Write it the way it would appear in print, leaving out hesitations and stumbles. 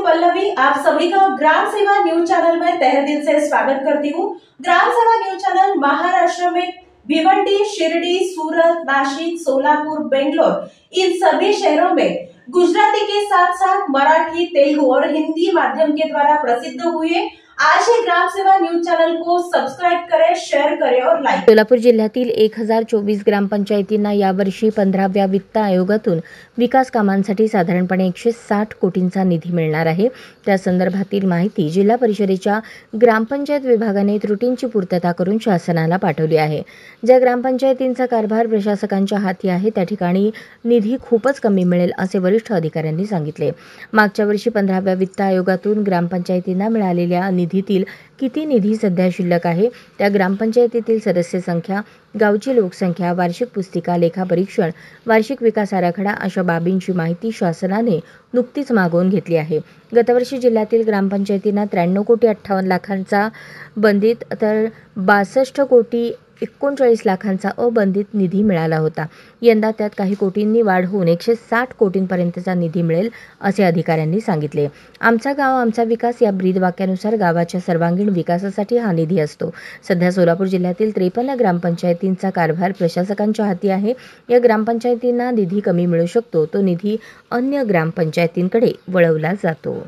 हूँ पल्लवी। आप सभी का ग्राम सेवा न्यूज चैनल में तहे दिल से स्वागत करती हूँ। ग्राम सेवा न्यूज चैनल महाराष्ट्र में भिवंडी, शिरडी, सूरत, नाशिक, सोलापुर, बेंगलोर इन सभी शहरों में गुजराती के साथ साथ मराठी, तेलुगु और हिंदी माध्यम के द्वारा प्रसिद्ध हुए। आज ही ग्राम सेवा न्यूज चॅनल को सबस्क्राइब करें, शेअर करें और लाईक। सोलापूर जिल्ह्यातील 1024 ग्रामपंचायतींना यावर्षी 15व्या वित्त आयोगातून विकास कामांसाठी साधारणपणे 160 कोटींचा निधी मिळणार आहे। त्या संदर्भातील माहिती जिल्हा परिषदेच्या ग्रामपंचायत विभागाने त्रुटींची पूर्तता करून शासनाला पाठवली आहे। ज्या ग्रामपंचायतींचा कारभार प्रशासकांच्या हाती आहे त्या ठिकाणी निधी खूपच कमी मिळेल असे वरिष्ठ अधिकाऱ्यांनी सांगितले। मागच्या वर्षी 15व्या वित्त आयोगातून ग्रामपंचायतींना मिळालेल्या निधीतील किती निधी सध्या शिल्लक आहे, त्या ग्रामपंचायतीतील सदस्य संख्या, गावची लोकसंख्या, वार्षिक पुस्तिका, लेखापरीक्षण, वार्षिक विकास आराखडा अशा बाबींची माहिती शासनाने नुकतीच मागवून घेतली आहे। गतवर्षी जिल्ह्यातील ग्रामपंचायतींना 93 कोटी 58 लाखांचा बंधित तर 62 कोटी 39 लाखांचा अबंधित निधी मिळाला होता। यंदा त्यात काही कोटींनी वाढ होऊन 160 कोटींपर्यंतचा निधी मिळेल असे अधिकाऱ्यांनी सांगितले। आमचा गाव आमचा विकास या ब्रीद वाक्यानुसार गावाच्या सर्वांगीण विकासासाठी हा निधी असतो। सध्या सोलापूर जिल्ह्यातील 53 ग्रामपंचायतींचा कारभार प्रशासकांच्या हाती आहे। या ग्रामपंचायतींना निधी कमी मिळू शकतो, तो निधी अन्य ग्रामपंचायतींकडे वळवला जातो।